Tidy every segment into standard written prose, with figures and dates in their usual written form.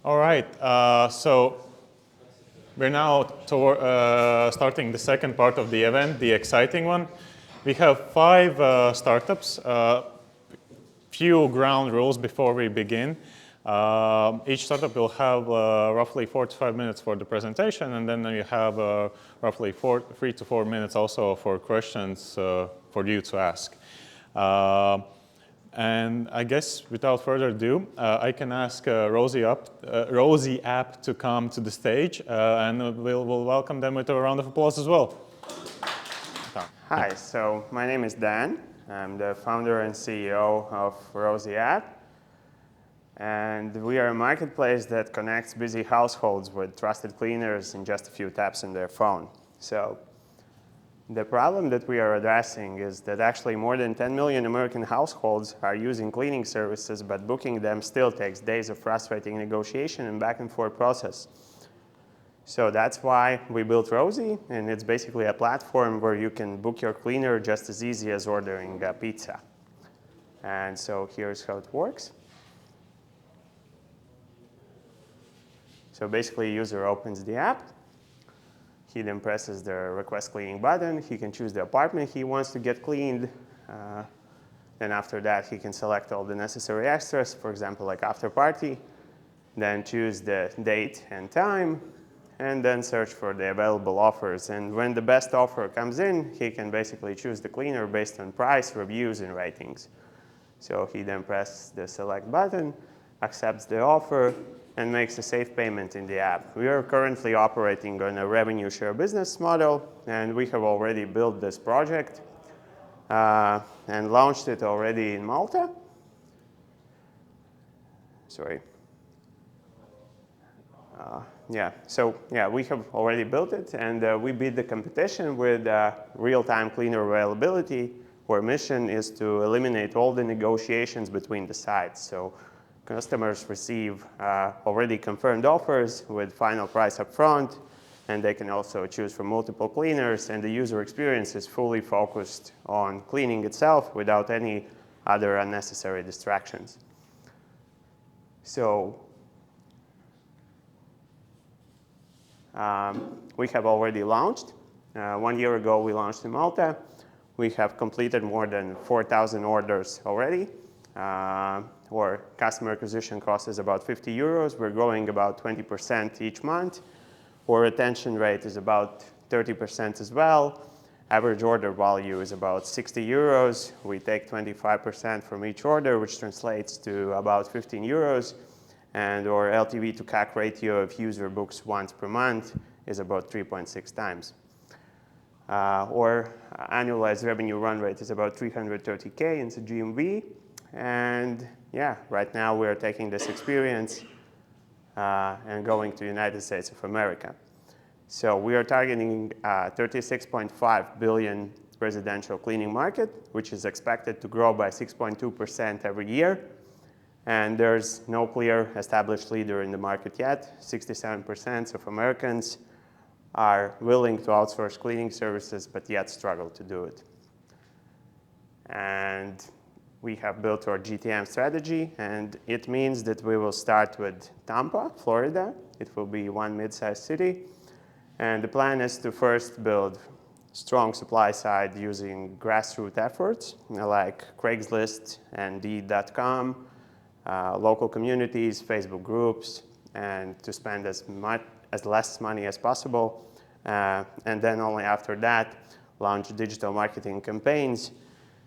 All right, so we're now starting the second part of the event, the exciting one. We have 5 startups. Few ground rules before we begin. Each startup will have roughly 45 minutes for the presentation, and then you have roughly 3 to 4 minutes also for questions for you to ask. And I guess without further ado, I can ask Rosie App to come to the stage, and we'll welcome them with a round of applause as well. Hi, so my name is Dan. I'm the founder and CEO of Rosie App. And we are a marketplace that connects busy households with trusted cleaners in just a few taps on their phone. So the problem that we are addressing is that actually more than 10 million American households are using cleaning services, but booking them still takes days of frustrating negotiation and back and forth process. So that's why we built Rosie, and it's basically a platform where you can book your cleaner just as easy as ordering a pizza. And so here's how it works. So basically, a user opens the app. He then presses the request cleaning button. He can choose the apartment he wants to get cleaned. Then after that, he can select all the necessary extras, for example, like after party. Then choose the date and time, and then search for the available offers. And when the best offer comes in, he can basically choose the cleaner based on price, reviews, and ratings. So he then presses the select button, accepts the offer, and makes a safe payment in the app. We are currently operating on a revenue share business model, and we have already built this project and launched it already in Malta. Sorry. We have already built it, and we beat the competition with real-time cleaner availability, where mission is to eliminate all the negotiations between the sides. So customers receive already confirmed offers with final price up front, and they can also choose from multiple cleaners, and the user experience is fully focused on cleaning itself without any other unnecessary distractions. So we have already launched. 1 year ago, we launched in Malta. We have completed more than 4,000 orders already. Our customer acquisition cost is about 50 euros. We're growing about 20% each month. Our retention rate is about 30% as well. Average order value is about 60 euros. We take 25% from each order, which translates to about 15 euros. And our LTV to CAC ratio of user books once per month is about 3.6 times. Our annualized revenue run rate is about 330K into GMV. And yeah, right now we're taking this experience and going to the United States of America. So we are targeting 36.5 billion residential cleaning market, which is expected to grow by 6.2% every year. And there's no clear established leader in the market yet. 67% of Americans are willing to outsource cleaning services, but yet struggle to do it. And we have built our GTM strategy, and it means that we will start with Tampa, Florida. It will be one mid-sized city. And the plan is to first build strong supply side using grassroots efforts like Craigslist and Indeed.com, local communities, Facebook groups, and to spend as less money as possible. And then only after that, launch digital marketing campaigns,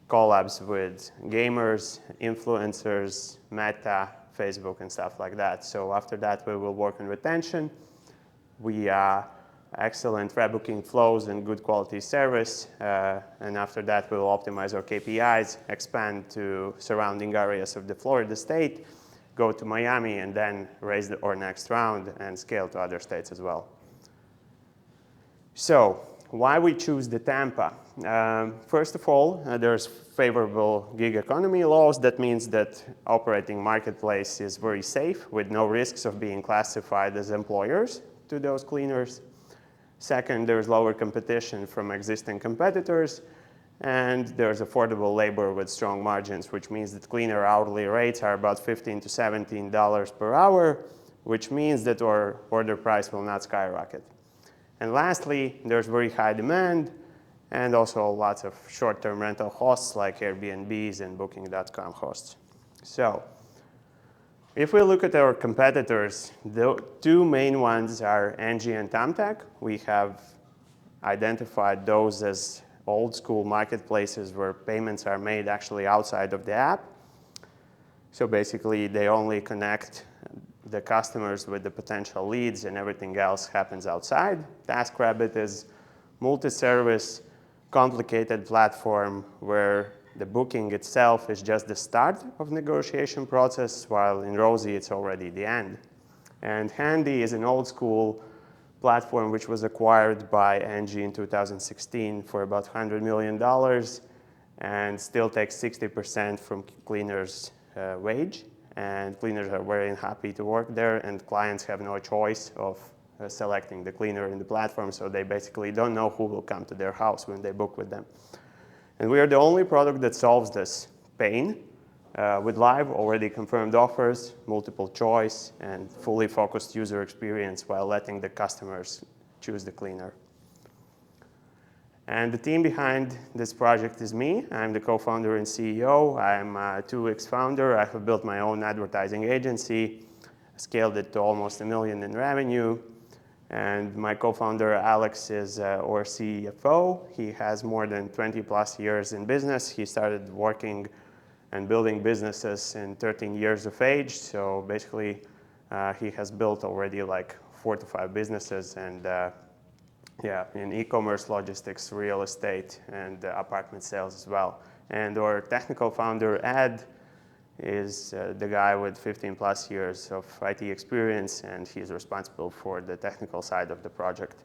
collabs with gamers, influencers, Meta, Facebook, and stuff like that. So after that, we will work on retention. We excellent rebooking flows and good quality service. And after that, we will optimize our KPIs, expand to surrounding areas of the Florida state, go to Miami, and then raise our next round and scale to other states as well. So why we choose the Tampa? First of all, there's favorable gig economy laws. That means that operating marketplace is very safe with no risks of being classified as employers to those cleaners. Second, there's lower competition from existing competitors, and there's affordable labor with strong margins, which means that cleaner hourly rates are about $15 to $17 per hour, which means that our order price will not skyrocket. And lastly, there's very high demand and also lots of short-term rental hosts like Airbnbs and Booking.com hosts. So if we look at our competitors, the two main ones are Angie and Thumbtack. We have identified those as old school marketplaces where payments are made actually outside of the app. So basically, they only connect the customers with the potential leads and everything else happens outside. TaskRabbit is multi-service, complicated platform where the booking itself is just the start of negotiation process, while in Rosie it's already the end. And Handy is an old school platform which was acquired by Angie in 2016 for about $100 million and still takes 60% from cleaners' wage. And cleaners are very unhappy to work there, and clients have no choice of selecting the cleaner in the platform, so they basically don't know who will come to their house when they book with them. And we are the only product that solves this pain with live, already confirmed offers, multiple choice, and fully focused user experience while letting the customers choose the cleaner. And the team behind this project is me. I'm the co-founder and CEO. I'm a 2X founder. I have built my own advertising agency, scaled it to almost $1 million in revenue. And my co-founder, Alex, is our CFO. He has more than 20 plus years in business. He started working and building businesses in 13 years of age. So basically, he has built already like 4 to 5 businesses and in e-commerce, logistics, real estate, and apartment sales as well. And our technical founder, Ed, is the guy with 15 plus years of IT experience, and he's responsible for the technical side of the project.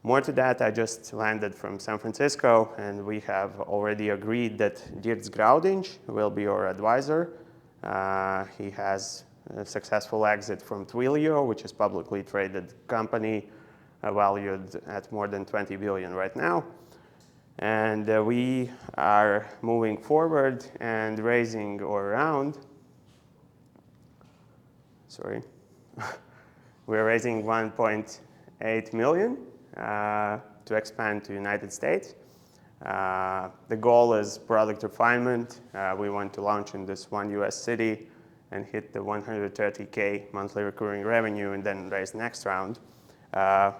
More to that, I just landed from San Francisco, and we have already agreed that Dirk Graudinch will be our advisor. He has a successful exit from Twilio, which is a publicly traded company valued at more than 20 billion right now. And we are moving forward and raising our round. We're raising 1.8 million to expand to United States. The goal is product refinement. We want to launch in this one US city and hit the 130K monthly recurring revenue and then raise next round.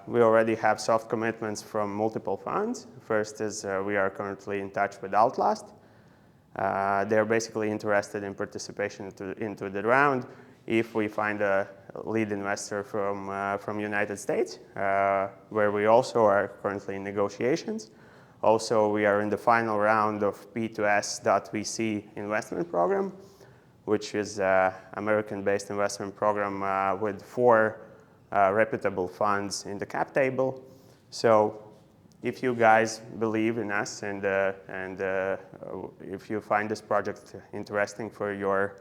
We already have soft commitments from multiple funds. First is we are currently in touch with Outlast. They're basically interested in participation into the round if we find a lead investor from United States, where we also are currently in negotiations. Also, we are in the final round of P2S.VC investment program, which is an American-based investment program with 4 reputable funds in the cap table. So if you guys believe in us and if you find this project interesting for your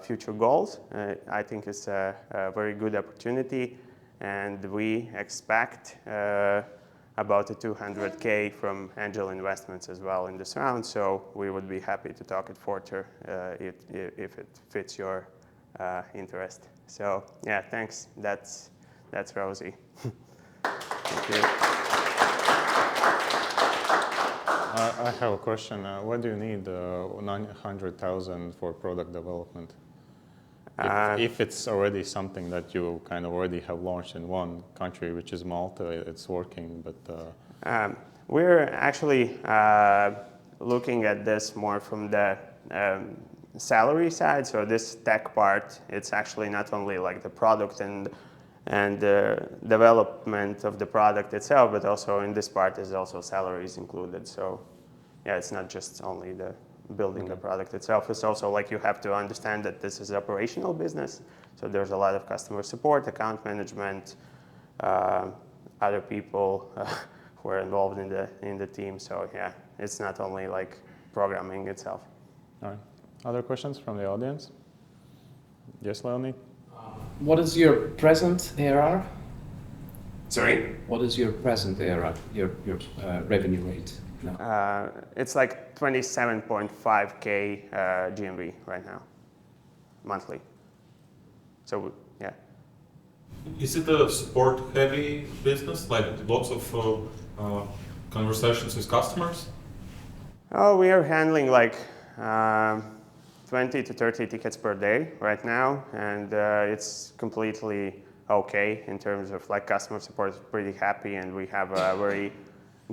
future goals, I think it's a very good opportunity. And we expect about a 200K from angel investments as well in this round. So we would be happy to talk it further if it fits your interest. So yeah, thanks. That's Rosie. Thank you. I have a question. What do you need 900,000 for product development? If it's already something that you kind of already have launched in one country, which is Malta, it's working, but... We're actually looking at this more from the salary side. So this tech part, it's actually not only like the product and the development of the product itself, but also in this part is also salaries included. So yeah, it's not just only the building the product itself. It's also like you have to understand that this is operational business. So there's a lot of customer support, account management, other people who are involved in the team. So yeah, it's not only like programming itself. All right. Other questions from the audience? Yes, Leonid? What is your present ARR? Sorry? What is your present ARR, your revenue rate now? It's like 27.5K GMV right now, monthly. So yeah. Is it a support-heavy business, like lots of conversations with customers? Oh, we are handling like 20 to 30 tickets per day right now, and it's completely okay in terms of like customer support is pretty happy, and we have a very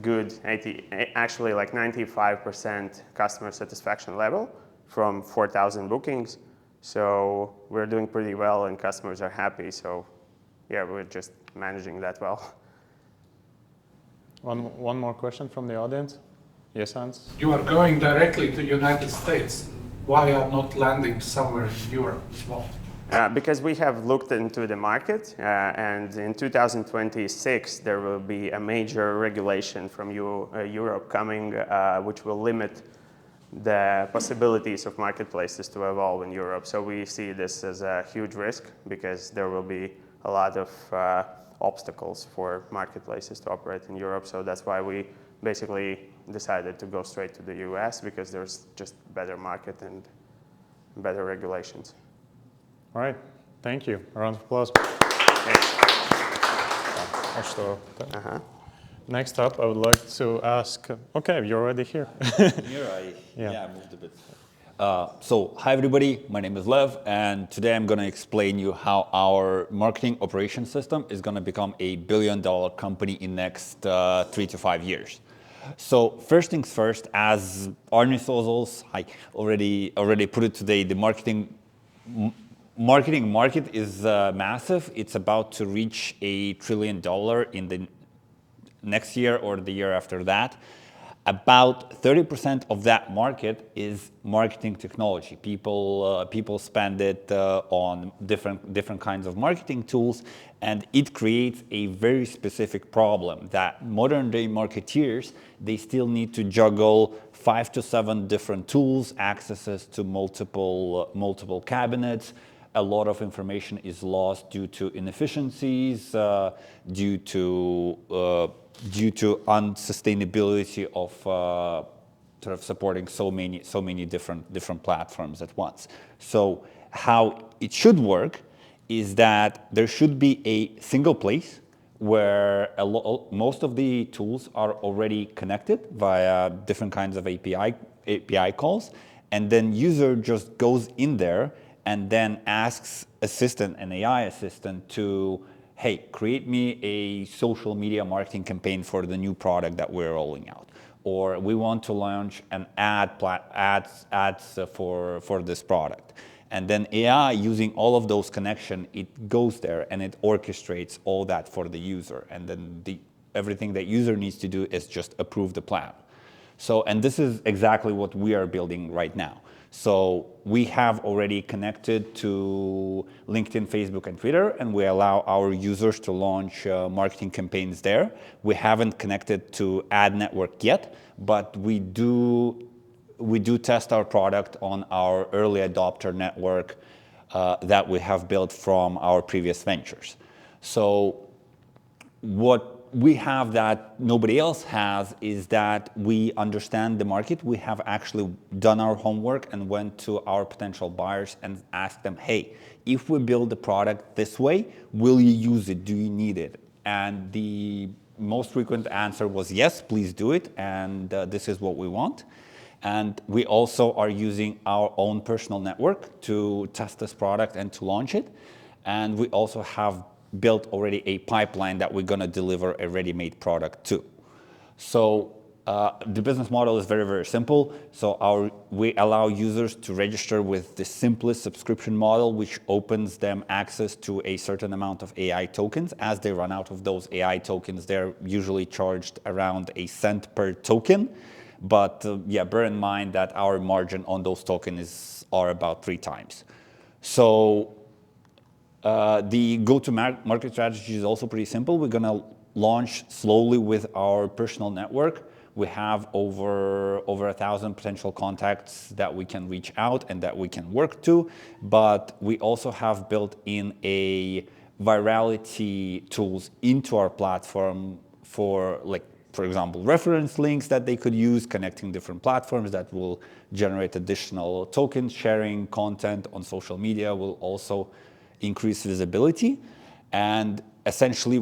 good, actually like 95% customer satisfaction level from 4,000 bookings. So we're doing pretty well, and customers are happy. So yeah, we're just managing that well. One more question from the audience. Yes, Hans? You are going directly to United States. Why are not landing somewhere in Europe as well? Because we have looked into the market, and in 2026 there will be a major regulation from Europe coming, which will limit the possibilities of marketplaces to evolve in Europe. So we see this as a huge risk because there will be a lot of obstacles for marketplaces to operate in Europe. So that's why we basically decided to go straight to the US, because there's just better market and better regulations. All right, thank you. A round of applause. Next up, I would like to ask, okay, you're already here. I moved a bit. So hi everybody, my name is Lev, and today I'm going to explain you how our marketing operation system is going to become a billion-dollar company in next 3 to 5 years. So first things first, as Arne Sozels, I already put it today, the marketing market is massive. It's about to reach $1 trillion in the next year or the year after that. About 30% of that market is marketing technology. People spend it on different kinds of marketing tools, and it creates a very specific problem that modern day marketeers, they still need to juggle 5 to 7 different tools, accesses to multiple cabinets. A lot of information is lost due to inefficiencies, due to unsustainability of sort of supporting so many different platforms at once. So how it should work is that there should be a single place where most of the tools are already connected via different kinds of API calls, and then user just goes in there and then asks an AI assistant to, hey, create me a social media marketing campaign for the new product that we're rolling out. Or we want to launch an ads for this product. And then AI, using all of those connections, it goes there and it orchestrates all that for the user. And then everything that user needs to do is just approve the plan. So, and this is exactly what we are building right now. So we have already connected to LinkedIn, Facebook, and Twitter, and we allow our users to launch marketing campaigns there. We haven't connected to ad network yet, but we do test our product on our early adopter network that we have built from our previous ventures. So what we have that nobody else has is that we understand the market. We have actually done our homework and went to our potential buyers and asked them, hey, if we build the product this way, will you use it? Do you need it? And the most frequent answer was yes, please do it. And this is what we want. And we also are using our own personal network to test this product and to launch it. And we also have built already a pipeline that we're going to deliver a ready-made product to. So the business model is very, very simple. So we allow users to register with the simplest subscription model, which opens them access to a certain amount of AI tokens. As they run out of those AI tokens, they're usually charged around $0.01 per token. But yeah, bear in mind that our margin on those tokens are about 3 times. So the go-to-market strategy is also pretty simple. We're going to launch slowly with our personal network. We have over 1,000 potential contacts that we can reach out and that we can work to. But we also have built in a virality tools into our platform for, like, for example, reference links that they could use, connecting different platforms that will generate additional tokens. Sharing content on social media will also increase visibility. And essentially,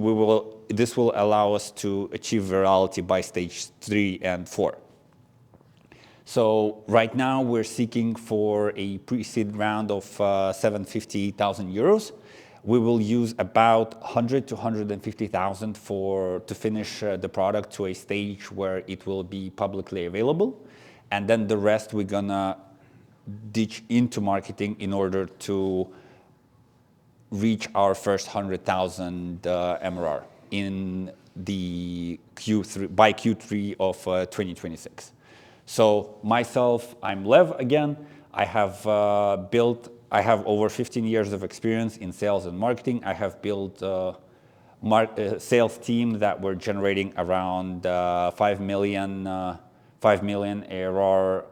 this will allow us to achieve virality by stage 3 and 4. So right now, we're seeking for a pre-seed round of 750,000 euros. We will use about 100 to 150,000 to finish the product to a stage where it will be publicly available. And then the rest we're gonna ditch into marketing in order to reach our first 100,000 MRR in the by Q3 of 2026. So myself, I'm Lev again. I have over 15 years of experience in sales and marketing. I have built a sales team that were generating around 5 million ARR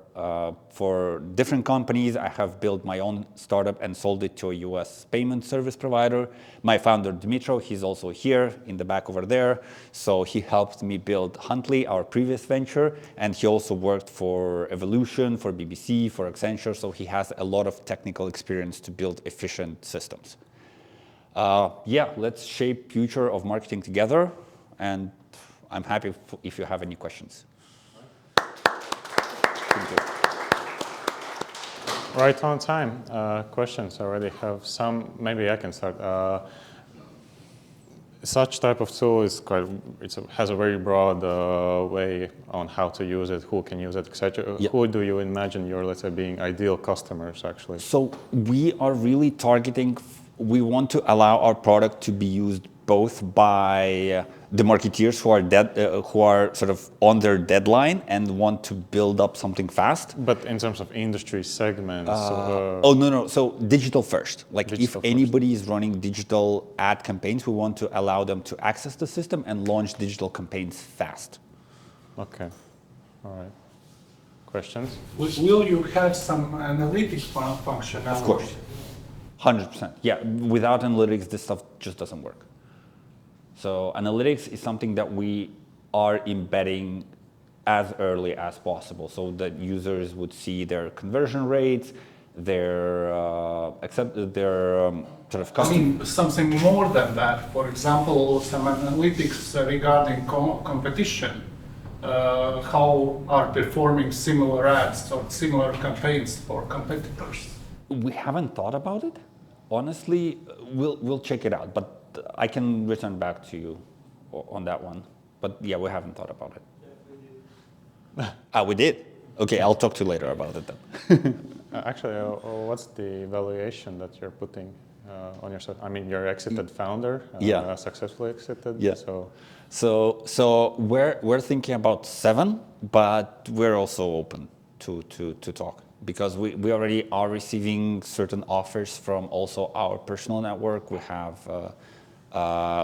for different companies. I have built my own startup and sold it to a US payment service provider. My founder, Dmitro, he's also here in the back over there. So he helped me build Huntly, our previous venture. And he also worked for Evolution, for BBC, for Accenture. So he has a lot of technical experience to build efficient systems. Yeah, let's shape future of marketing together. And I'm happy if you have any questions. Right on time. Questions already have some. Maybe I can start. Such type of tool is has a very broad way on how to use it, who can use it, etc. Yeah. Who do you imagine your, let's say, being ideal customers actually? So we are really targeting. We want to allow our product to be used both by the marketeers who are sort of on their deadline and want to build up something fast. But in terms of industry segments? Oh, no. So digital first. Like digital if anybody is running digital ad campaigns, we want to allow them to access the system and launch digital campaigns fast. Okay. All right. Questions? Will you have some analytics function? Of course. 100%. Yeah, without analytics, this stuff just doesn't work. So analytics is something that we are embedding as early as possible so that users would see their conversion rates, their sort of custom. I mean, something more than that. For example, some analytics regarding competition. How are performing similar ads or similar campaigns for competitors? We haven't thought about it. Honestly, we'll check it out, but I can return back to you on that one. But yeah, we haven't thought about it. We did? Okay, I'll talk to you later about it then. Actually, what's the valuation that you're putting on your side? I mean, you're exited founder, successfully exited. Yeah. So we're thinking about 7, but we're also open to talk because we already are receiving certain offers from also our personal network. We have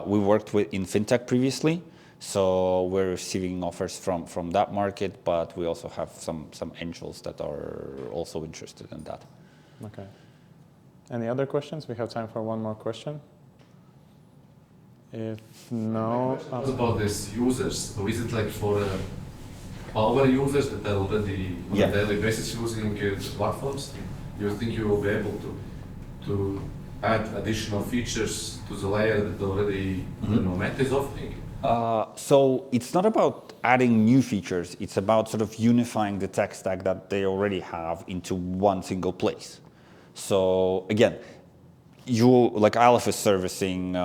we worked in fintech previously. So we're receiving offers from that market, but we also have some angels that are also interested in that. Okay. Any other questions? We have time for one more question. If no... What about these users? So is it like for power users that are already on a daily basis using platforms? Do you think you will be able to add additional features to the layer that already Meta is offering? So it's not about adding new features. It's about sort of unifying the tech stack that they already have into one single place. So again, like Aleph is servicing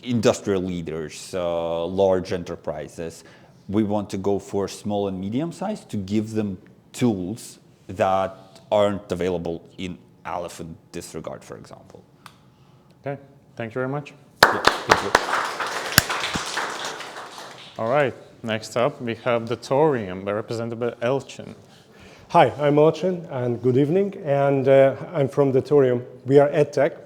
industrial leaders, large enterprises. We want to go for small and medium size to give them tools that aren't available in Aleph in this regard, for example. Okay, thank you very much. Yeah, thank you. All right, next up we have the Thorium, represented by Elchin. Hi, I'm Elchin, and good evening, and I'm from the Thorium. We are EdTech,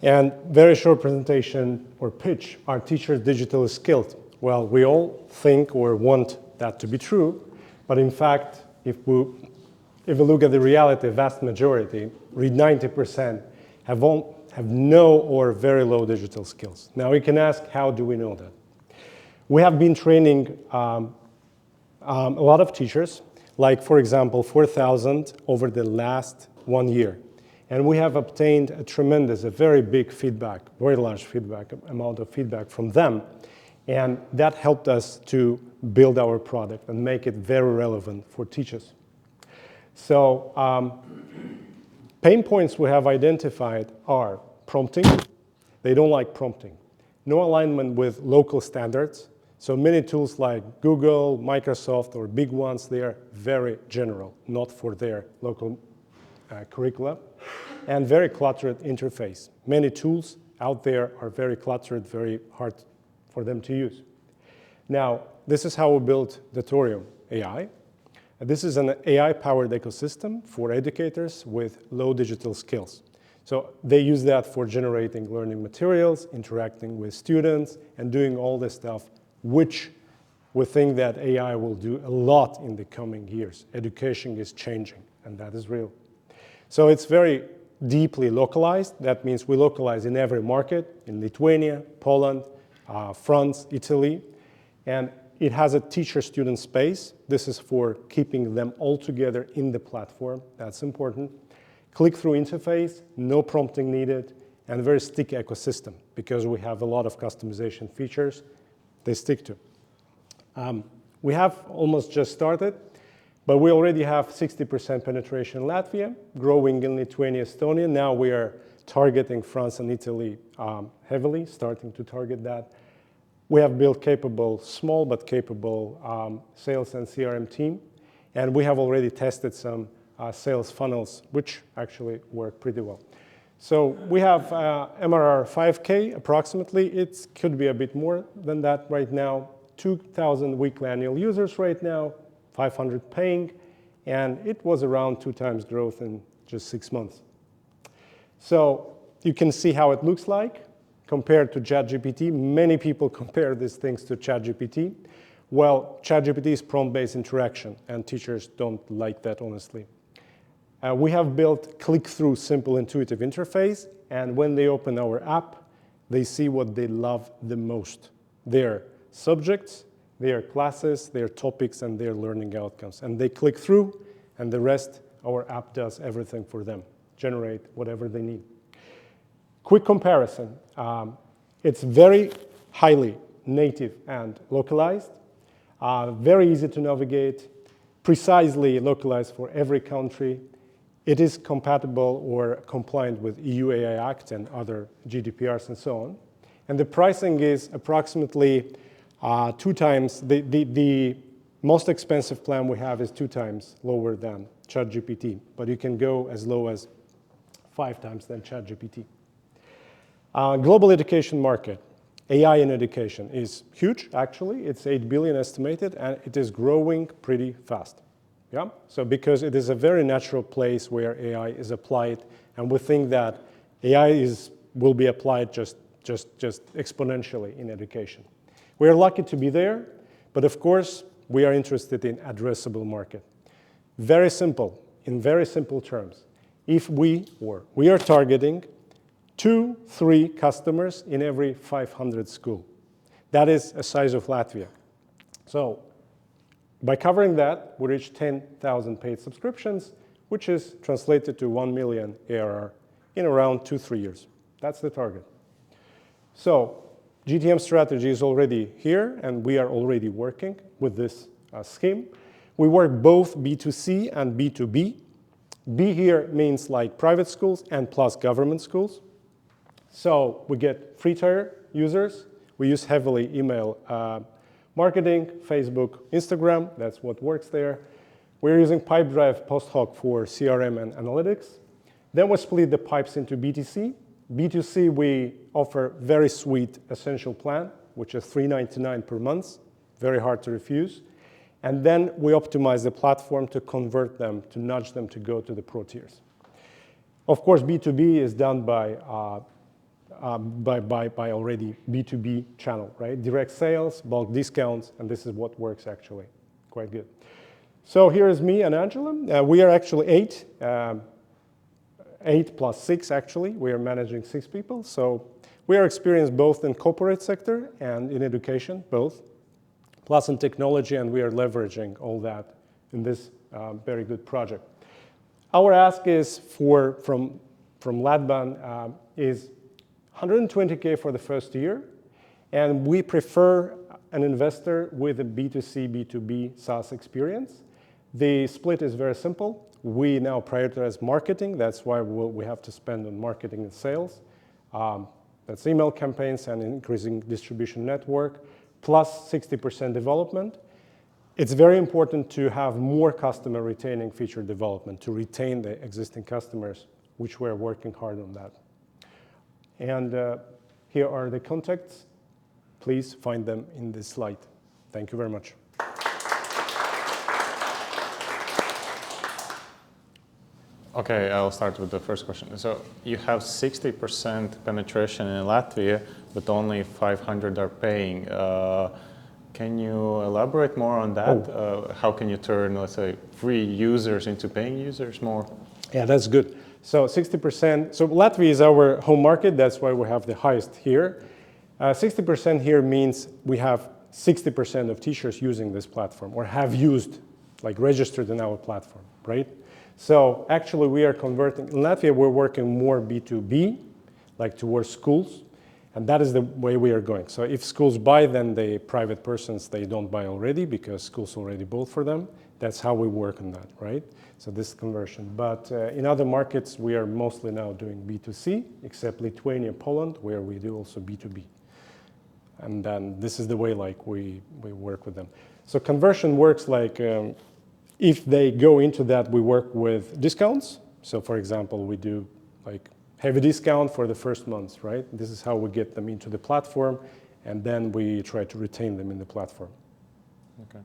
and very short presentation or pitch, our teachers digitally skilled. Well, we all think or want that to be true, but in fact, if we look at the reality, the vast majority, read 90%, have no or very low digital skills. Now we can ask, how do we know that? We have been training a lot of teachers, like for example, 4,000 over the last 1 year. And we have obtained a tremendous, a very big feedback, very large feedback, amount of feedback from them. And that helped us to build our product and make it very relevant for teachers. So pain points we have identified are prompting. They don't like prompting. No alignment with local standards. So many tools like Google, Microsoft, or big ones, they are very general, not for their local curricula. And very cluttered interface. Many tools out there are very cluttered, very hard for them to use. Now, this is how we built Datorium AI. This is an AI-powered ecosystem for educators with low digital skills. So they use that for generating learning materials, interacting with students, and doing all this stuff, which we think that AI will do a lot in the coming years. Education is changing, and that is real. So it's very deeply localized. That means we localize in every market, in Lithuania, Poland, France, Italy. And it has a teacher-student space. This is for keeping them all together in the platform. That's important. Click-through interface, no prompting needed, and a very sticky ecosystem because we have a lot of customization features they stick to. We have almost just started, but we already have 60% penetration in Latvia, growing in Lithuania, Estonia. Now we are targeting France and Italy heavily, starting to target that. We have built capable, small but capable sales and CRM team, and we have already tested some sales funnels, which actually work pretty well. So we have MRR 5K approximately. It could be a bit more than that right now. 2,000 weekly annual users right now, 500 paying, and it was around 2 times growth in just 6 months. So you can see how it looks like compared to ChatGPT. Many people compare these things to ChatGPT. Well, ChatGPT is prompt-based interaction, and teachers don't like that, honestly. We have built click-through, simple, intuitive interface, and when they open our app, they see what they love the most: their subjects, their classes, their topics, and their learning outcomes. And they click through, and the rest, our app does everything for them, generate whatever they need. Quick comparison. It's very highly native and localized, very easy to navigate, precisely localized for every country. It is compatible or compliant with EU AI Act and other GDPRs and so on. And the pricing is approximately 2 times, the most expensive plan we have is 2 times lower than ChatGPT, but you can go as low as 5 times than ChatGPT. Global education market, AI in education is huge, actually. It's 8 billion estimated, and it is growing pretty fast. Yeah? So because it is a very natural place where AI is applied, and we think that AI will be applied just exponentially in education. We are lucky to be there, but of course, we are interested in addressable market. Very simple, in very simple terms. If we are targeting 2-3 customers in every 500 school. That is a size of Latvia. So by covering that, we reach 10,000 paid subscriptions, which is translated to 1 million ARR in around 2-3 years. That's the target. So GTM strategy is already here, and we are already working with this scheme. We work both B2C and B2B. B here means like private schools and plus government schools. So we get free tier users. We use heavily email marketing, Facebook, Instagram. That's what works there. We're using Pipedrive post hoc for CRM and analytics. Then we split the pipes into B2C. B2C, we offer very sweet essential plan, which is $3.99 per month, very hard to refuse. And then we optimize the platform to convert them, to nudge them to go to the pro tiers. Of course, B2B is done by already B2B channel, right? Direct sales, bulk discounts, and this is what works actually quite good. So here is me and Angela. We are actually 8 plus 6 actually. We are managing 6 people. So we are experienced both in corporate sector and in education, both, plus in technology, and we are leveraging all that in this very good project. Our ask is from from LatBAN is 120K for the first year, and we prefer an investor with a B2C, B2B SaaS experience. The split is very simple. We now prioritize marketing. That's why we have to spend on marketing and sales. That's email campaigns and increasing distribution network, plus 60% development. It's very important to have more customer retaining feature development to retain the existing customers, which we're working hard on that. And here are the contacts. Please find them in this slide. Thank you very much. Okay, I'll start with the first question. So you have 60% penetration in Latvia, but only 500 are paying. Can you elaborate more on that? How can you turn, let's say, free users into paying users more? Yeah, that's good. So 60%, so Latvia is our home market. That's why we have the highest here. 60% here means we have 60% of teachers using this platform or have used, like registered in our platform, right? So actually we are converting, in Latvia we're working more B2B, like towards schools, and that is the way we are going. So if schools buy, then the private persons, they don't buy already because schools already bought for them. That's how we work on that, right? So this conversion. But in other markets, we are mostly now doing B2C, except Lithuania, Poland, where we do also B2B. And then this is the way like we work with them. So conversion works like, if they go into that, we work with discounts. So for example, we do like heavy discount for the first month, right? This is how we get them into the platform, and then we try to retain them in the platform. Okay.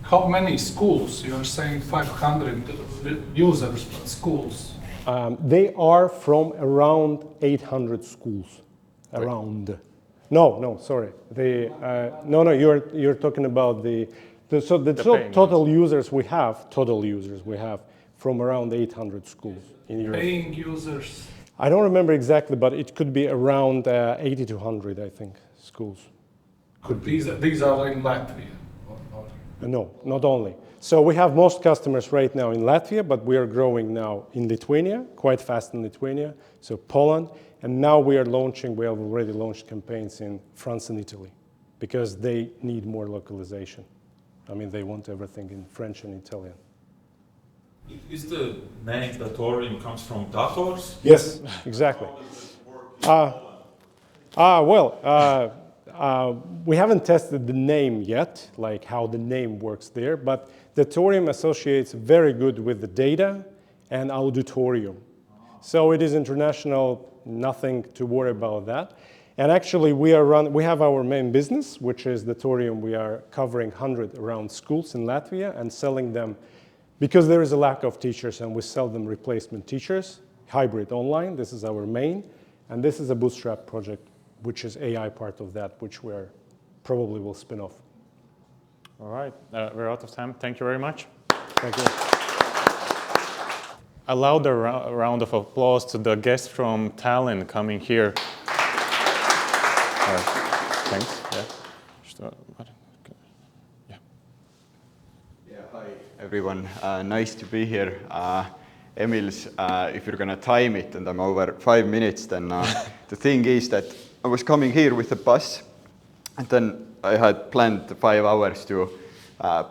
How many schools? You're saying 500 users per schools. They are from around 800 schools. Around. No, sorry. No, you're talking about the total users we have from around 800 schools in Europe. Paying users. I don't remember exactly, but it could be around 80 to 100, I think, schools. These are in Latvia? No, not only. So we have most customers right now in Latvia, but we are growing now in Lithuania, quite fast in Lithuania, so Poland. And now we have already launched campaigns in France and Italy because they need more localization. I mean, they want everything in French and Italian. Is the name Datorium comes from dators? Yes, exactly. We haven't tested the name yet, like how the name works there, but Datorium associates very good with the data and auditorium. So it is international, nothing to worry about that. And actually, we have our main business, which is Datorium. We are covering 100 around schools in Latvia and selling them because there is a lack of teachers, and we sell them replacement teachers, hybrid online. This is our main, and this is a bootstrap project, which is AI part of that, which we probably will spin off. All right, we're out of time. Thank you very much. Thank you. A louder round of applause to the guest from Tallinn coming here. Thanks. Yeah, hi everyone. Nice to be here. Emil's, if you're going to time it and I'm over 5 minutes, then the thing is that I was coming here with a bus, and then I had planned 5 hours to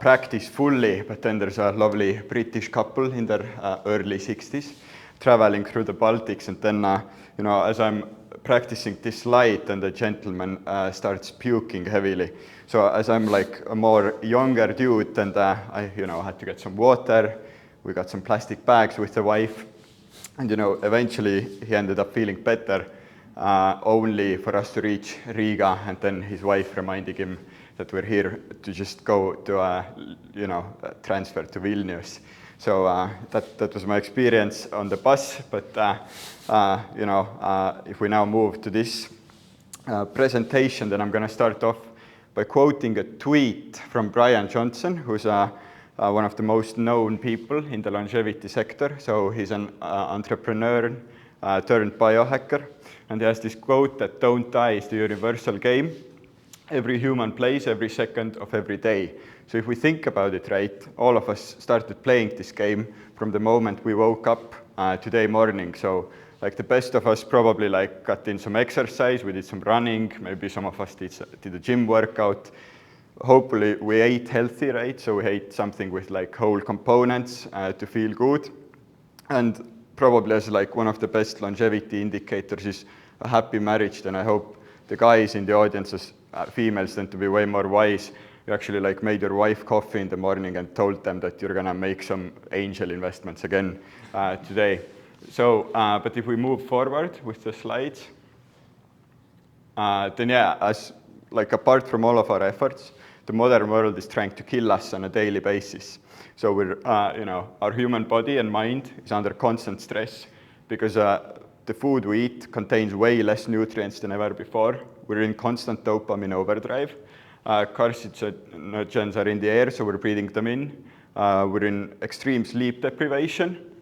practice fully, but then there's a lovely British couple in their early 60s traveling through the Baltics, and then as I'm practicing this slide, and the gentleman starts puking heavily. So as I'm like a more younger dude, and I had to get some water. We got some plastic bags with the wife, and eventually he ended up feeling better, only for us to reach Riga, and then his wife reminding him that we're here to just go to transfer to Vilnius. So that was my experience on the bus. But if we now move to this presentation, then I'm going to start off by quoting a tweet from Brian Johnson, who's one of the most known people in the longevity sector. So he's an entrepreneur turned biohacker, and he has this quote that "Don't die is the universal game. Every human plays every second of every day." So if we think about it, right, all of us started playing this game from the moment we woke up today morning. So like the best of us probably like got in some exercise, we did some running, maybe some of us did a gym workout. Hopefully we ate healthy, right? So we ate something with like whole components to feel good. And probably as like one of the best longevity indicators is a happy marriage, then I hope the guys in the audience, as females tend to be way more wise, you actually like made your wife coffee in the morning and told them that you're gonna make some angel investments again today. So, but if we move forward with the slides, then yeah, as like apart from all of our efforts, the modern world is trying to kill us on a daily basis. So we're, our human body and mind is under constant stress because the food we eat contains way less nutrients than ever before. We're in constant dopamine overdrive. Carcinogens are in the air, so we're breathing them in. We're in extreme sleep deprivation.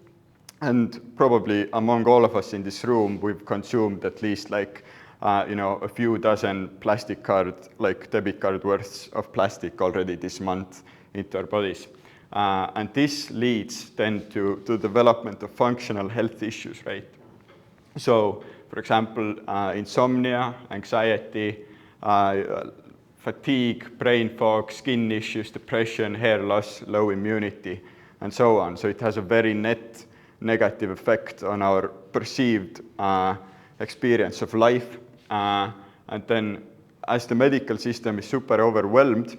And probably among all of us in this room, we've consumed at least like, a few dozen plastic card, like debit card worths of plastic already this month into our bodies. And this leads then to the development of functional health issues, right? So, for example, insomnia, anxiety, fatigue, brain fog, skin issues, depression, hair loss, low immunity, and so on. So it has a very net negative effect on our perceived experience of life. And then as the medical system is super overwhelmed,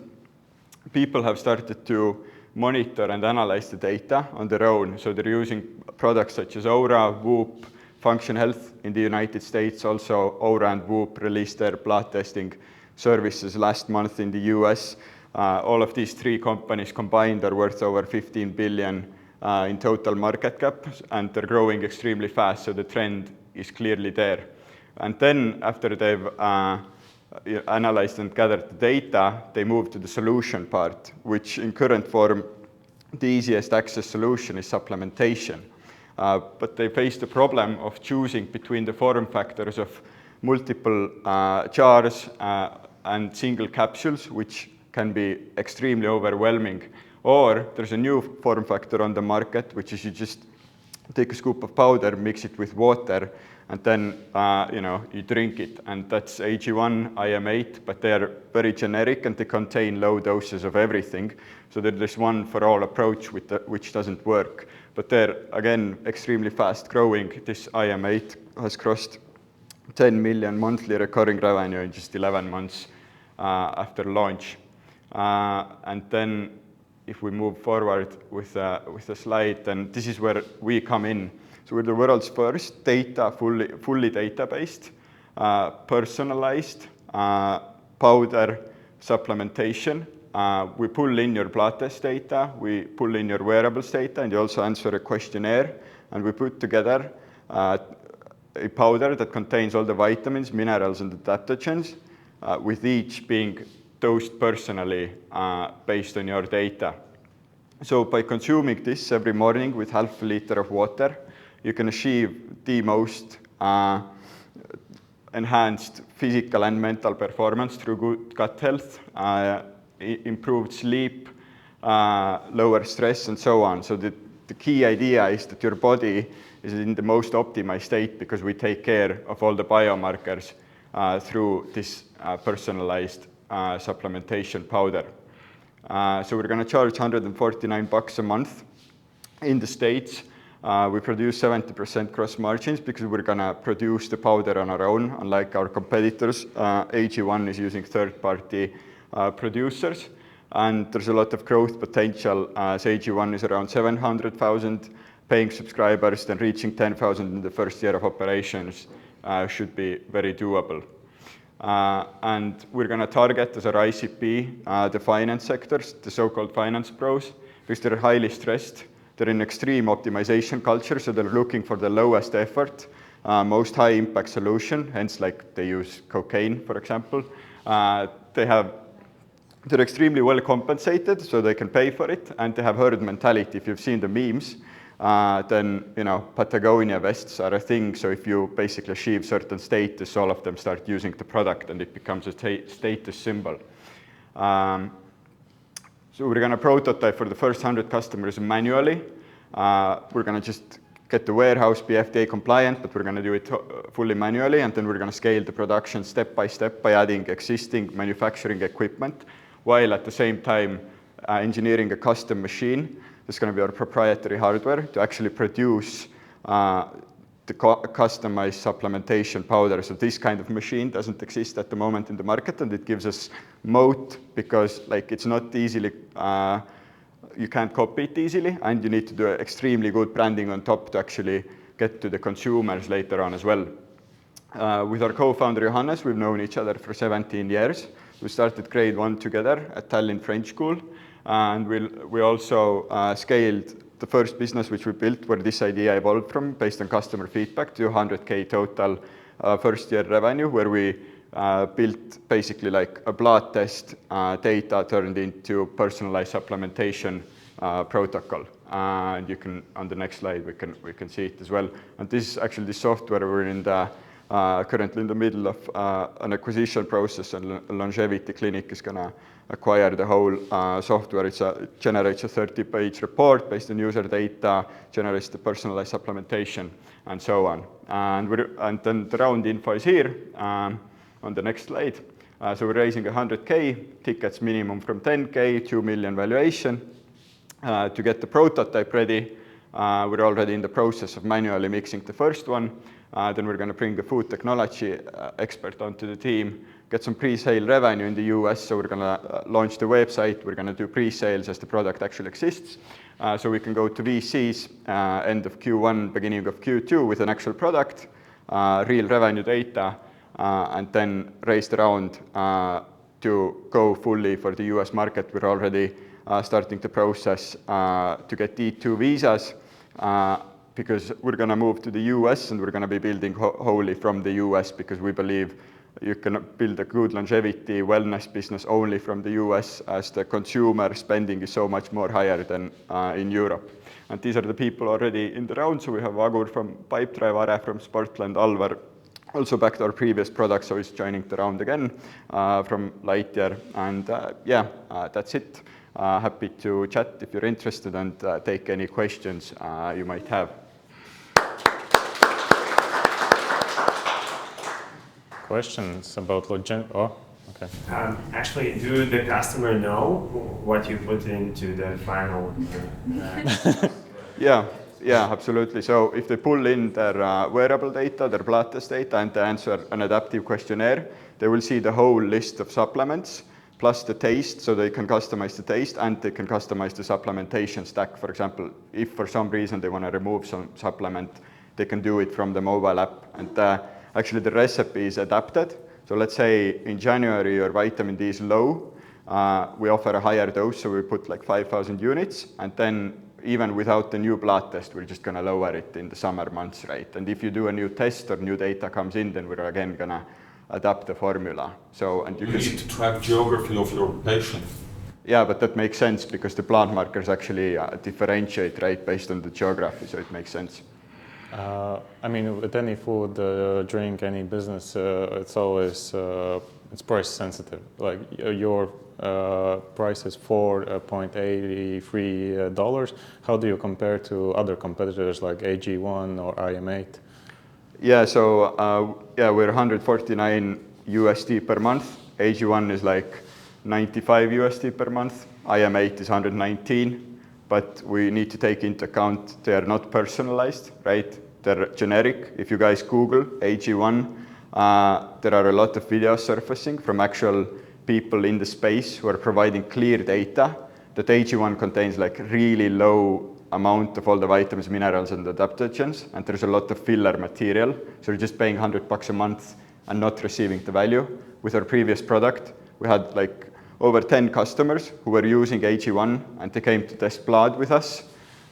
people have started to monitor and analyze the data on their own. So they're using products such as Oura, Whoop, Function Health in the United States. Also, Oura and Whoop released their blood testing services last month in the US. All of these three companies combined are worth over 15 billion in total market cap, and they're growing extremely fast, so the trend is clearly there. And then after they've analyzed and gathered the data, they move to the solution part, which in current form, the easiest access solution is supplementation. But they face the problem of choosing between the form factors of multiple jars and single capsules, which can be extremely overwhelming. Or there's a new form factor on the market, which is you just take a scoop of powder, mix it with water, and then you drink it. And that's AG1, IM8, but they're very generic and they contain low doses of everything. So there's this one for all approach which doesn't work. But they're, again, extremely fast growing. This IM8 has crossed 10 million monthly recurring revenue in just 11 months after launch. And then if we move forward with a slide, then this is where we come in. So we're the world's first fully data-based, personalized powder supplementation. We pull in your blood test data, we pull in your wearables data, and you also answer a questionnaire, and we put together a powder that contains all the vitamins, minerals, and adaptogens, with each being dosed personally based on your data. So by consuming this every morning with half a liter of water, you can achieve the most enhanced physical and mental performance through good gut health, improved sleep, lower stress, and so on. So the key idea is that your body is in the most optimized state because we take care of all the biomarkers through this personalized supplementation powder. So we're going to charge $149 a month. In the States, we produce 70% gross margins because we're going to produce the powder on our own, unlike our competitors. AG1 is using third-party producers, and there's a lot of growth potential as AG1 is around 700,000 paying subscribers, then reaching 10,000 in the first year of operations should be very doable. And we're going to target as our ICP the finance sectors, the so-called finance pros, because they're highly stressed. They're in extreme optimization culture, so they're looking for the lowest effort, most high impact solution, hence like they use cocaine, for example. They're extremely well compensated, so they can pay for it, and they have herd mentality. If you've seen the memes, then Patagonia vests are a thing. So if you basically achieve certain status, all of them start using the product, and it becomes a status symbol. So we're going to prototype for the first 100 customers manually. We're going to just get the warehouse be FDA compliant, but we're going to do it fully manually, and then we're going to scale the production step by step by adding existing manufacturing equipment, while at the same time engineering a custom machine. That's going to be our proprietary hardware to actually produce the customized supplementation powder. So this kind of machine doesn't exist at the moment in the market, and it gives us moat because like it's not easily, you can't copy it easily, and you need to do extremely good branding on top to actually get to the consumers later on as well. With our co-founder Johannes, we've known each other for 17 years. We started grade 1 together at Tallinn French School, and we also scaled the first business which we built, where this idea evolved from, based on customer feedback, to 100K total first year revenue, where we built basically like a blood test data turned into personalized supplementation protocol. And you can, on the next slide, we can see it as well. And this is actually the software. We're in the currently in the middle of an acquisition process, and Longevity Clinic is going to acquire the whole software. It generates a 30-page report based on user data, generates the personalized supplementation, and so on. And then the round info is here on the next slide. So we're raising 100K, tickets minimum from 10K, 2 million valuation. To get the prototype ready, we're already in the process of manually mixing the first one. Then we're going to bring the food technology expert onto the team, get some pre-sale revenue in the US. So we're going to launch the website. We're going to do pre-sales as the product actually exists. So we can go to VCs end of Q1, beginning of Q2 with an actual product, real revenue data, and then raise the round to go fully for the US market. We're already starting the process to get E2 visas, because we're going to move to the US, and we're going to be building wholly from the US, because we believe you can build a good longevity wellness business only from the US, as the consumer spending is so much more higher than in Europe. And these are the people already in the round. So we have Agur from Pipedrive, Are from Sportland, Alvar also back to our previous product, so he's joining the round again from Lightyear. And that's it. Happy to chat if you're interested, and take any questions you might have. Questions about Longevity? Oh, okay. Actually, do the customer know what you put into the final? Yeah, absolutely. So if they pull in their wearable data, their blood test data, and they answer an adaptive questionnaire, they will see the whole list of supplements, plus the taste, so they can customize the taste, and they can customize the supplementation stack. For example, if for some reason they want to remove some supplement, they can do it from the mobile app. And actually the recipe is adapted. So let's say in January your vitamin D is low, we offer a higher dose, so we put like 5,000 units, and then even without the new blood test, we're just going to lower it in the summer months, right? And if you do a new test or new data comes in, then we're again going to adapt the formula. So, and you need to track geography of your patient. Yeah, but that makes sense because the blood markers actually differentiate, right, based on the geography, so it makes sense. I mean, with any food, drink, any business, it's always it's price sensitive. Like your price is $4.83. How do you compare to other competitors like AG1 or IM8? Yeah, so we're $149 USD per month. AG1 is like $95 USD per month. IM8 is $119, but we need to take into account they are not personalized, right? They're generic. If you guys Google AG1, there are a lot of videos surfacing from actual people in the space who are providing clear data that AG1 contains like really low amount of all the vitamins, minerals, and adaptogens, and there's a lot of filler material. So you're just paying $100 a month and not receiving the value. With our previous product, we had like over 10 customers who were using AG1, and they came to test blood with us,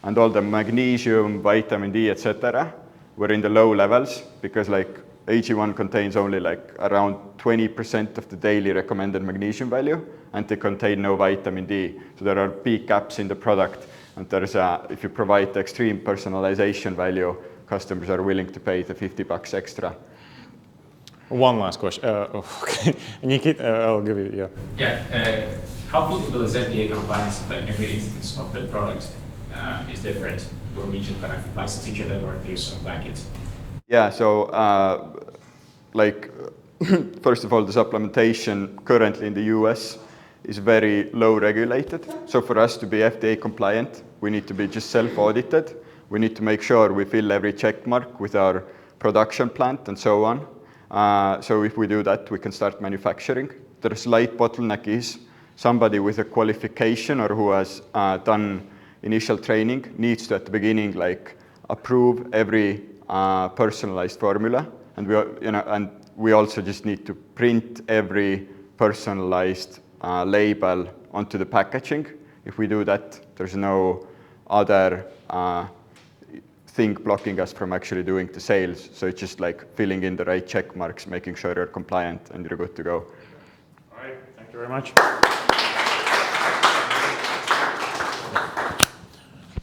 and all the magnesium, vitamin D, etc. were in the low levels, because like AG1 contains only like around 20% of the daily recommended magnesium value, and they contain no vitamin D. So there are big gaps in the product, and there's if you provide the extreme personalization value, customers are willing to pay the $50 extra. One last question. Okay, Nikita, I'll give you, how feasible is FDA compliance of every instance of the product is different? your region kind of license each other, or there's some like Yeah, so like first of all, the supplementation currently in the US is very low regulated. So for us to be FDA compliant, we need to be just self-audited. We need to make sure we fill every check mark with our production plant and so on. So if we do that, we can start manufacturing. The slight bottleneck is somebody with a qualification or who has done initial training needs to at the beginning like approve every personalized formula, and we also just need to print every personalized label onto the packaging. If we do that, there's no other thing blocking us from actually doing the sales. So it's just like filling in the right check marks, making sure you're compliant and you're good to go. All right, thank you very much.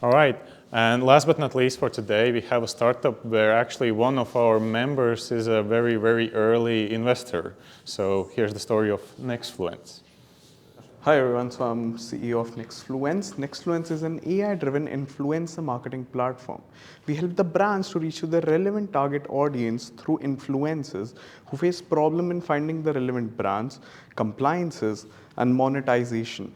All right, and last but not least for today, we have a startup where actually one of our members is a very, very early investor. So here's the story of Nextfluence. Hi everyone, so I'm CEO of Nextfluence. Nextfluence is an AI-driven influencer marketing platform. We help the brands to reach to the relevant target audience through influencers who face problem in finding the relevant brands, compliances, and monetization,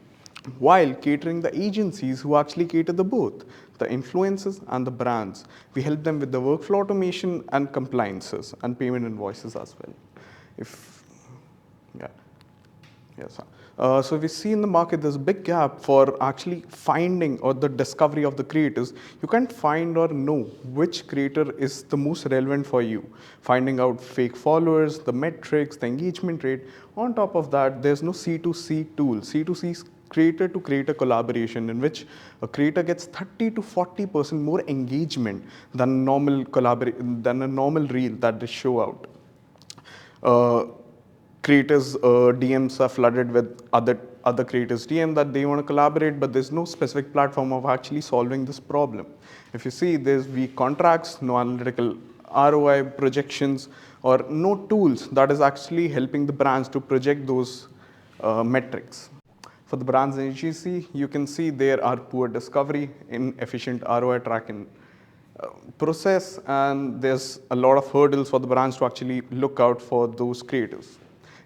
while catering the agencies who actually cater the both, the influencers and the brands. We help them with the workflow automation and compliances and payment invoices as well. So we see in the market there's a big gap for actually finding or the discovery of the creators. You can't find or know which creator is the most relevant for you. Finding out fake followers, the metrics, the engagement rate. On top of that, there's no C2C tool. C2C is creator to creator collaboration, in which a creator gets 30 to 40% more engagement than a normal reel that they show out. Creators' DMs are flooded with other creators' DM that they want to collaborate, but there's no specific platform of actually solving this problem. If you see, there's weak contracts, no analytical ROI projections, or no tools that is actually helping the brands to project those metrics. For the brands in agency, you can see there are poor discovery, inefficient ROI tracking process, and there's a lot of hurdles for the brands to actually look out for those creators.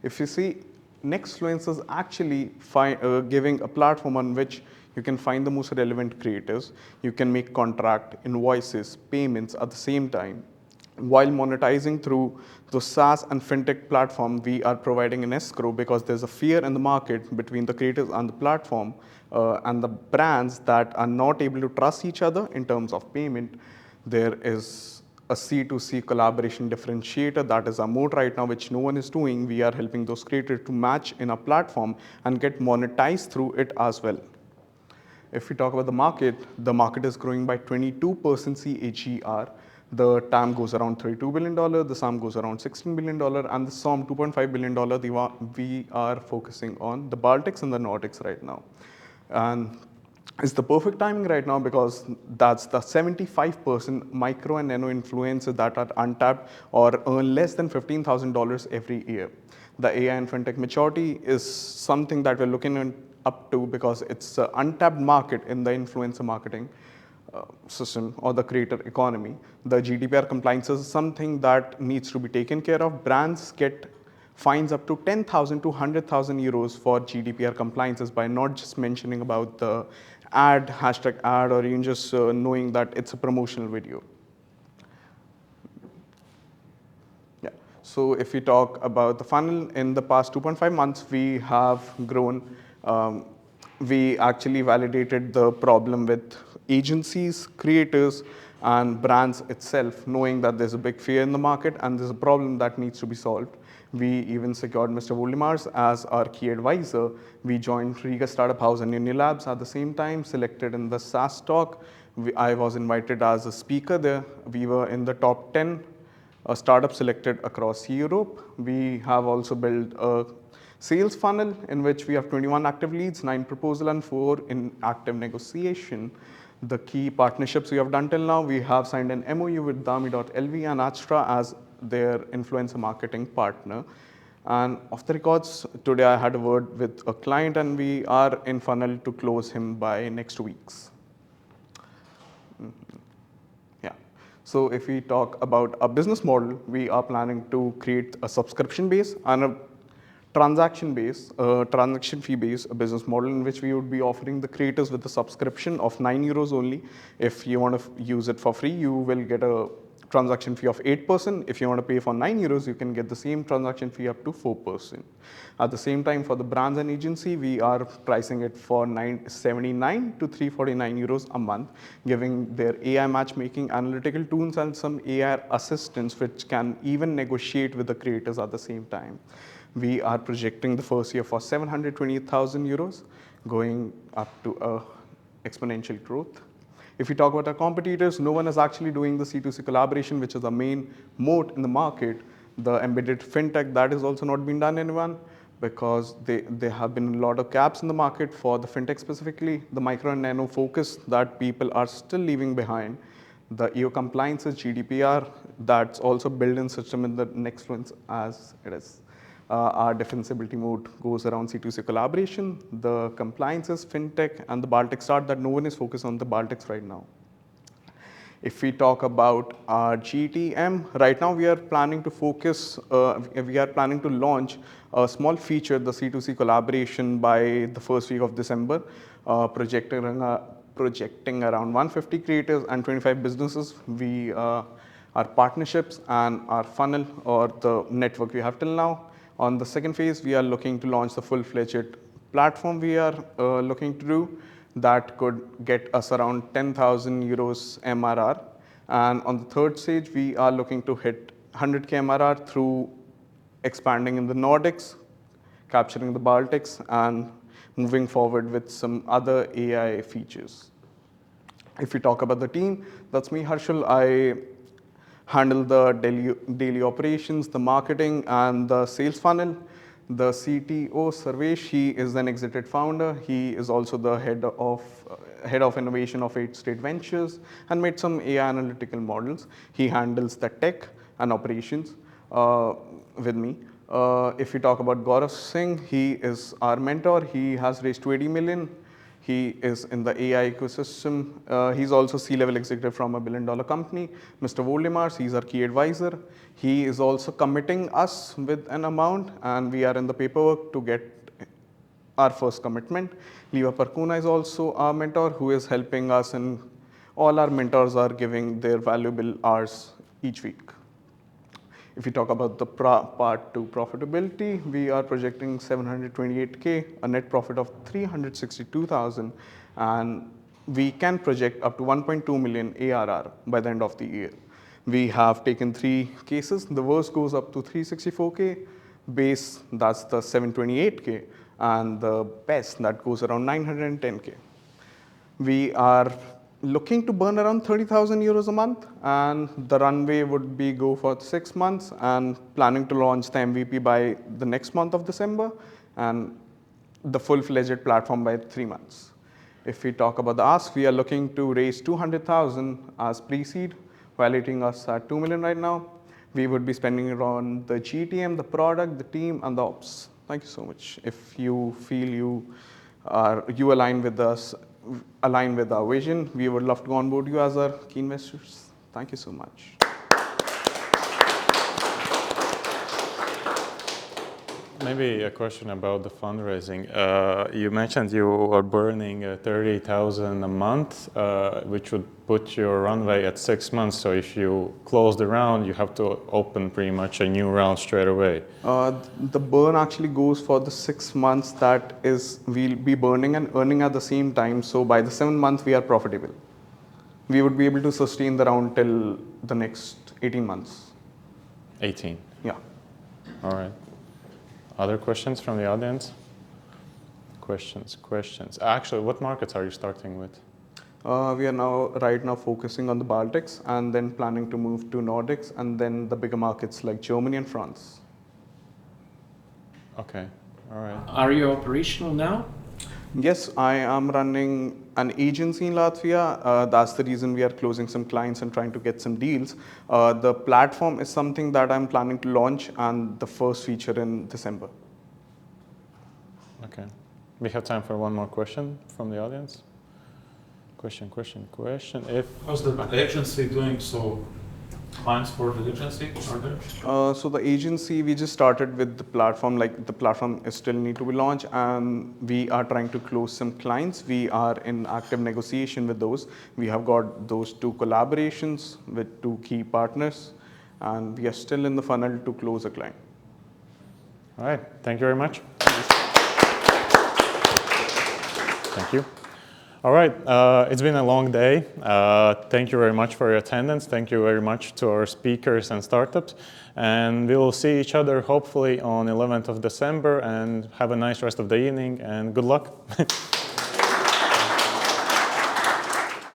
If you see, Nextfluence is actually giving a platform on which you can find the most relevant creators. You can make contract, invoices, payments at the same time. While monetizing through the SaaS and fintech platform, we are providing an escrow because there's a fear in the market between the creators and the platform and the brands that are not able to trust each other in terms of payment. There is a C2C collaboration differentiator that is our mode right now, which no one is doing. We are helping those creators to match in our platform and get monetized through it as well. If we talk about the market is growing by 22% CAGR. The TAM goes around $32 billion, the SAM goes around $16 billion, and the SOM $2.5 billion. We are focusing on the Baltics and the Nordics right now. And it's the perfect timing right now because that's the 75% micro and nano influencers that are untapped or earn less than $15,000 every year. The AI and fintech maturity is something that we're looking up to because it's an untapped market in the influencer marketing system or the creator economy. The GDPR compliance is something that needs to be taken care of. Brands get fines up to 10,000 to 100,000 euros for GDPR compliances by not just mentioning about the hashtag ad, or even just knowing that it's a promotional video. Yeah. So if we talk about the funnel, in the past 2.5 months, we have grown. We actually validated the problem with agencies, creators, and brands itself, knowing that there's a big fear in the market and there's a problem that needs to be solved. We even secured Mr. Voldemars as our key advisor. We joined Riga Startup House and Unilabs at the same time, selected in the SaaS talk. I was invited as a speaker there. We were in the top 10 startups selected across Europe. We have also built a sales funnel in which we have 21 active leads, 9 proposals, and 4 in active negotiation. The key partnerships we have done till now, we have signed an MOU with Dami.lv and Astra as their influencer marketing partner. And off the records, today I had a word with a client and we are in funnel to close him by next 2 weeks. So if we talk about a business model, we are planning to create a subscription base and a transaction fee based business model in which we would be offering the creators with a subscription of €9 only. If you want to use it for free, you will get a transaction fee of 8%. If you want to pay for €9, you can get the same transaction fee up to 4%. At the same time, for the brands and agency, we are pricing it for €79 to €349 a month, giving their AI matchmaking analytical tools and some AI assistants which can even negotiate with the creators at the same time. We are projecting the first year for €720,000, going up to exponential growth. If we talk about our competitors, no one is actually doing the C2C collaboration, which is the main moat in the market. The embedded fintech, that is also not being done anyone, because there have been a lot of gaps in the market for the fintech specifically. The micro and nano focus that people are still leaving behind. The EU compliances, GDPR, that's also built-in system in the next ones as it is. Our defensibility mode goes around C2C collaboration, the compliances, fintech, and the Baltic start that no one is focused on the Baltics right now. If we talk about our GTM, right now we are planning to launch a small feature, the C2C collaboration, by the first week of December, projecting around 150 creators and 25 businesses. Our partnerships and our funnel or the network we have till now. On the second phase, we are looking to launch the full-fledged platform we are looking to do that could get us around €10,000 MRR. And on the third stage, we are looking to hit 100K MRR through expanding in the Nordics, capturing the Baltics, and moving forward with some other AI features. If we talk about the team, that's me, Harshal. I handle the daily operations, the marketing, and the sales funnel. The CTO, Sarvesh, he is an exited founder. He is also the head of innovation of 8 State Ventures and made some AI analytical models. He handles the tech and operations with me. If we talk about Gaurav Singh, he is our mentor. He has raised $280 million. He is in the AI ecosystem. He's also C-level executive from a billion-dollar company. Mr. Voldemars, he's our key advisor. He is also committing us with an amount, and we are in the paperwork to get our first commitment. Liva Parkuna is also our mentor, who is helping us, and all our mentors are giving their valuable hours each week. If we talk about the part 2 profitability, we are projecting 728K, a net profit of 362,000, and we can project up to 1.2 million ARR by the end of the year. We have taken 3 cases. The worst goes up to 364K, base that's the 728K, and the best that goes around 910K. We are looking to burn around €30,000 a month, and the runway would be go for 6 months, and planning to launch the MVP by the next month of December, and the full-fledged platform by 3 months. If we talk about the ask, we are looking to raise 200,000 as pre-seed, valuing us at 2 million right now. We would be spending it on the GTM, the product, the team, and the ops. Thank you so much. If you feel you align with us, align with our vision, we would love to onboard you as our key investors. Thank you so much. Maybe a question about the fundraising. You mentioned you are burning 30,000 a month, which would put your runway at 6 months. So if you close the round, you have to open pretty much a new round straight away. The burn actually goes for the 6 months. That is, we'll be burning and earning at the same time. So by the 7th month, we are profitable. We would be able to sustain the round till the next 18 months. 18? Yeah. All right. Other questions from the audience? Questions. Actually, what markets are you starting with? We are right now focusing on the Baltics, and then planning to move to Nordics, and then the bigger markets like Germany and France. Okay, all right. Are you operational now? Yes, I am running an agency in Latvia. That's the reason we are closing some clients and trying to get some deals. The platform is something that I'm planning to launch, and the first feature in December. Okay. We have time for one more question from the audience. Question. If How's the agency doing? So, clients for the agency are there? So the agency, we just started with the platform, like the platform is still need to be launched, and we are trying to close some clients. We are in active negotiation with those. We have got those 2 collaborations with 2 key partners, and we are still in the funnel to close a client. All right, thank you very much. Thank you. All right, it's been a long day. Thank you very much for your attendance. Thank you very much to our speakers and startups. And we will see each other hopefully on 11th of December, and have a nice rest of the evening and good luck.